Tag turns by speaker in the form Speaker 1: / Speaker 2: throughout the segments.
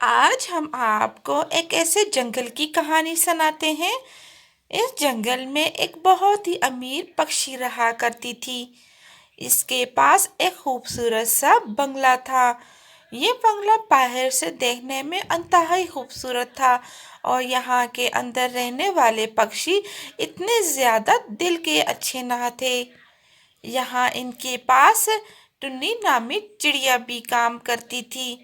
Speaker 1: آج ہم آپ کو ایک ایسے جنگل کی کہانی سناتے ہیں۔ اس جنگل میں ایک بہت ہی امیر پکشی رہا کرتی تھی۔ اس کے پاس ایک خوبصورت سا بنگلہ تھا۔ یہ بنگلہ باہر سے دیکھنے میں انتہائی خوبصورت تھا اور یہاں کے اندر رہنے والے پکشی اتنے زیادہ دل کے اچھے نہ تھے۔ یہاں ان کے پاس ٹنی نامی چڑیا بھی کام کرتی تھی،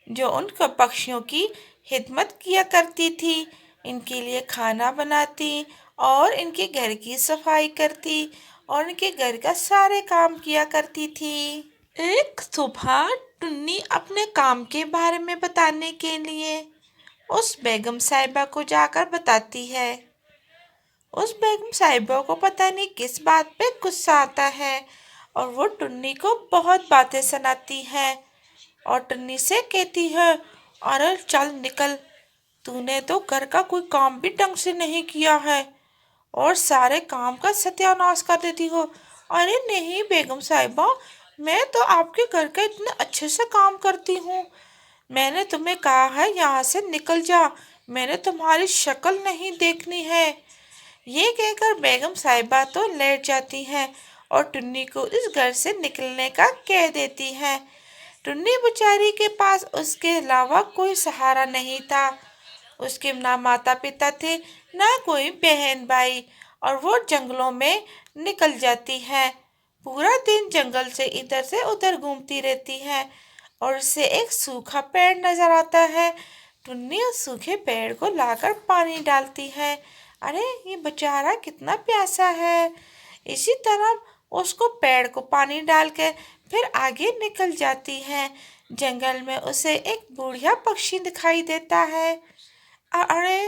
Speaker 1: جو ان کو پکشیوں کی خدمت کیا کرتی تھی، ان کے لیے کھانا بناتی اور ان کے گھر کی صفائی کرتی اور ان کے گھر کا سارے کام کیا کرتی تھی۔ ایک صبح ٹنی اپنے کام کے بارے میں بتانے کے لیے اس بیگم صاحبہ کو جا کر بتاتی ہے۔ اس بیگم صاحبہ کو پتہ نہیں کس بات پہ غصہ آتا ہے اور وہ ٹنی کو بہت باتیں سناتی ہے اور ٹنی سے کہتی ہے، ارے چل نکل، تو نے تو گھر کا کوئی کام بھی ڈھنگ سے نہیں کیا ہے اور سارے کام کا ستیہ ناش کر دیتی ہو۔ ارے نہیں بیگم صاحبہ، میں تو آپ کے گھر کا اتنے اچھے سے کام کرتی ہوں۔ میں نے تمہیں کہا ہے یہاں سے نکل جا، میں نے تمہاری شکل نہیں دیکھنی ہے۔ یہ کہہ کر بیگم صاحبہ تو لیٹ جاتی ہیں اور ٹنی کو اس گھر سے نکلنے کا کہہ دیتی ہے۔ ٹنی بیچاری کے پاس اس کے علاوہ کوئی سہارا نہیں تھا۔ اس کے نہ ماتا پتا تھے، نہ کوئی بہن بھائی، اور وہ جنگلوں میں نکل جاتی ہے۔ پورا دن جنگل سے ادھر گھومتی رہتی ہے اور اسے ایک سوکھا پیڑ نظر آتا ہے۔ ٹنی اس سوکھے پیڑ کو لا کر پانی ڈالتی ہے۔ ارے یہ بیچارہ کتنا پیاسا ہے۔ اسی طرح اس کو پیڑ کو پانی ڈال کے پھر آگے نکل جاتی ہے۔ جنگل میں اسے ایک بوڑھیا پکشی دکھائی دیتا ہے۔ ارے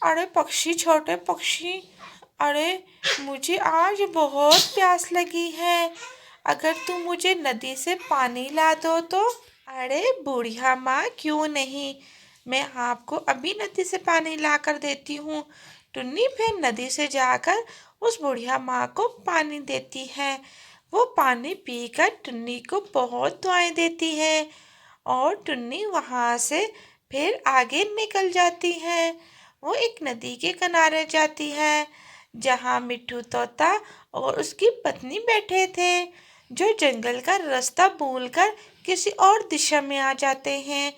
Speaker 1: ارے پکشی، چھوٹے پکشی، ارے مجھے آج بہت پیاس لگی ہے، اگر تم مجھے ندی سے پانی لا دو تو۔ ارے بوڑھیا ماں، کیوں نہیں، میں آپ کو ابھی ندی سے پانی لا کر دیتی ہوں۔ ٹنی پھر ندی سے جا کر اس بوڑھیا ماں کو پانی دیتی ہے۔ وہ پانی پی کر ٹنی کو بہت دعائیں دیتی ہے اور ٹنی وہاں سے پھر آگے نکل جاتی ہے۔ وہ ایک ندی کے کنارے جاتی ہے جہاں مٹھو طوطا اور اس کی پتنی بیٹھے تھے، جو جنگل کا راستہ بھول کر کسی اور دشا میں آ جاتے ہیں۔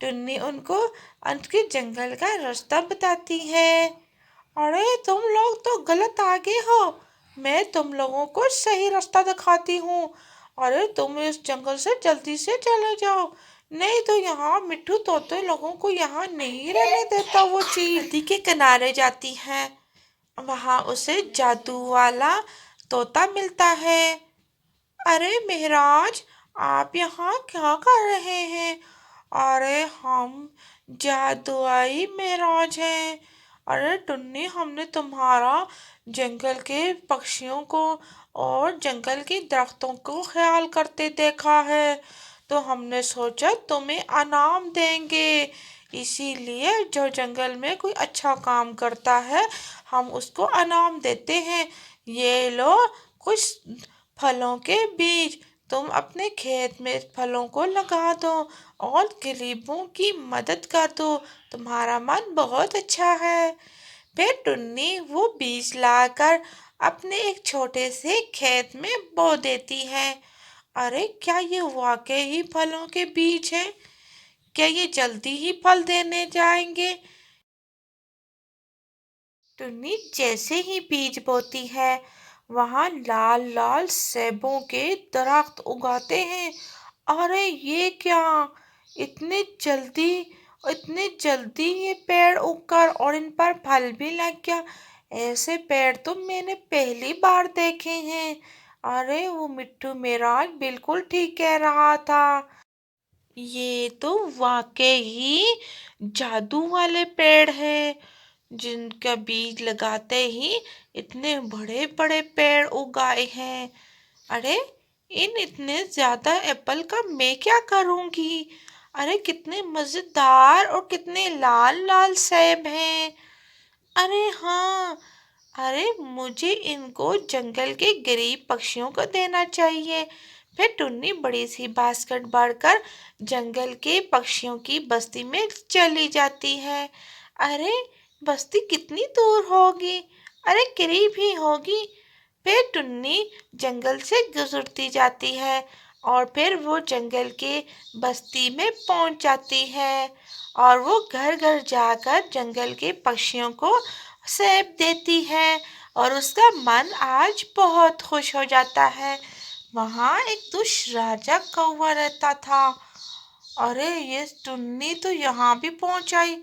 Speaker 1: ٹنی ان کو ان کے جنگل کا راستہ بتاتی ہے۔ ارے تم لوگ تو غلط آگے ہو، میں تم لوگوں کو صحیح راستہ دکھاتی ہوں۔ ارے تم اس جنگل سے جلدی سے چلے جاؤ، نہیں تو یہاں مٹھو طوطے لوگوں کو یہاں نہیں رہنے دیتا۔ وہ چیل ندی کے کنارے جاتی ہے، وہاں اسے جادو والا طوطا ملتا ہے۔ ارے مہراج، آپ یہاں کیا کر رہے ہیں؟ ارے ہم جادوئی مہراج ہیں۔ ارے ٹنی، ہم نے تمہارا جنگل کے پکشیوں کو اور جنگل کے درختوں کو خیال کرتے دیکھا ہے، تو ہم نے سوچا تمہیں انعام دیں گے۔ اسی لیے جو جنگل میں کوئی اچھا کام کرتا ہے ہم اس کو انعام دیتے ہیں۔ یہ لو کچھ پھلوں کے بیج، تم اپنے کھیت میں پھلوں کو لگا دو اور غریبوں کی مدد کر دو، تمہارا من بہت اچھا ہے۔ پھر ٹنی وہ بیج لا کر اپنے ایک چھوٹے سے کھیت میں بو دیتی ہے۔ ارے کیا یہ واقعی ہی پھلوں کے بیج ہیں؟ کیا یہ جلدی ہی پھل دینے جائیں گے؟ ٹنی جیسے ہی بیج بوتی ہے، وہاں لال لال سیبوں کے درخت اگاتے ہیں۔ ارے یہ کیا، اتنے جلدی یہ پیڑ اگ کر اور ان پر پھل بھی لگ گیا، ایسے پیڑ تو میں نے پہلی بار دیکھے ہیں۔ ارے وہ مٹھو مہراج بالکل ٹھیک کہہ رہا تھا، یہ تو واقعی ہی جادو والے پیڑ ہیں، جن کا بیج لگاتے ہی اتنے بڑے بڑے پیڑ اگائے ہیں۔ ارے ان اتنے زیادہ ایپل کا میں کیا کروں گی؟ ارے کتنے مزیدار اور کتنے لال لال سیب ہیں۔ ارے ہاں، ارے مجھے ان کو جنگل کے غریب پکشیوں کو دینا چاہیے، پھر ٹنی بڑی سی باسکٹ بھر کر جنگل کے پکشیوں کی بستی میں چلی جاتی ہے۔ ارے بستی کتنی دور ہوگی، ارے قریب ہی ہوگی۔ پھر ٹنی جنگل سے گزرتی جاتی ہے اور پھر وہ جنگل کے بستی میں پہنچ جاتی ہے اور وہ گھر گھر جا کر جنگل کے پکشیوں کو سیب دیتی ہے اور اس کا من آج بہت خوش ہو جاتا ہے۔ وہاں ایک دش راجا کوا رہتا تھا۔ ارے یہ ٹنی تو یہاں بھی پہنچ آئی،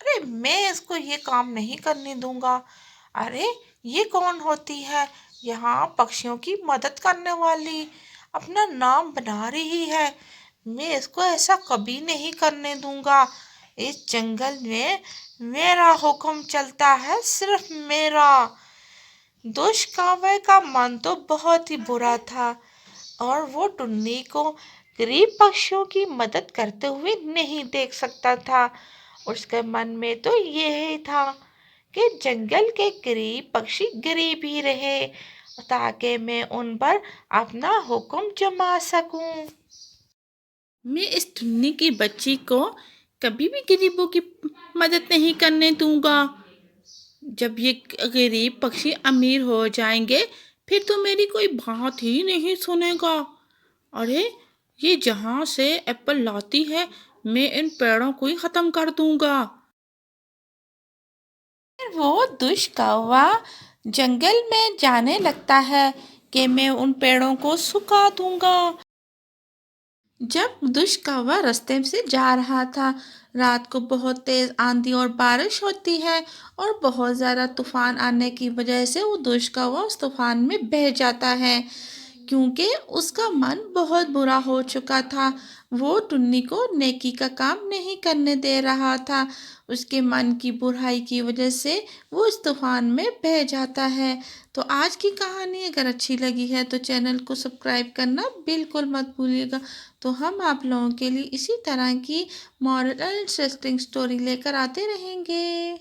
Speaker 1: ارے میں اس کو یہ کام نہیں کرنے دوں گا۔ ارے یہ کون ہوتی ہے یہاں پکشیوں کی مدد کرنے والی، اپنا نام بنا رہی ہے، میں اس کو ایسا کبھی نہیں کرنے دوں گا۔ اس جنگل میں میرا حکم چلتا ہے، صرف میرا۔ دش کوے کا من تو بہت ہی برا تھا اور وہ ٹنی کو غریب پکشیوں کی مدد کرتے ہوئے نہیں دیکھ سکتا تھا۔ اس کے من میں تو یہی تھا کہ جنگل کے غریب پکشی غریب ہی رہے تاکہ میں ان پر اپنا حکم جما سکوں۔ میں اس ٹنی کی بچی کو کبھی بھی غریبوں کی مدد نہیں کرنے دوں گا۔ جب یہ غریب پکشی امیر ہو جائیں گے پھر تو میری کوئی بات ہی نہیں سنے گا۔ ارے یہ جہاں سے ایپل لاتی ہے میں ان پیڑوں کو ہی ختم کر دوں گا۔ پھر وہ دش کوا جنگل میں جانے لگتا ہے کہ میں ان پیڑوں کو سکھا دوں گا۔ جب دش کوا راستے سے جا رہا تھا، رات کو بہت تیز آندھی اور بارش ہوتی ہے اور بہت زیادہ طوفان آنے کی وجہ سے وہ دش کوا اس طوفان میں بہہ جاتا ہے کیونکہ اس کا من بہت برا ہو چکا تھا۔ وہ ٹنی کو نیکی کا کام نہیں کرنے دے رہا تھا، اس کے من کی برائی کی وجہ سے وہ اس طوفان میں بہہ جاتا ہے۔ تو آج کی کہانی اگر اچھی لگی ہے تو چینل کو سبسکرائب کرنا بالکل مت بھولیے گا۔ تو ہم آپ لوگوں کے لیے اسی طرح کی مورل انٹرسٹنگ سٹوری لے کر آتے رہیں گے۔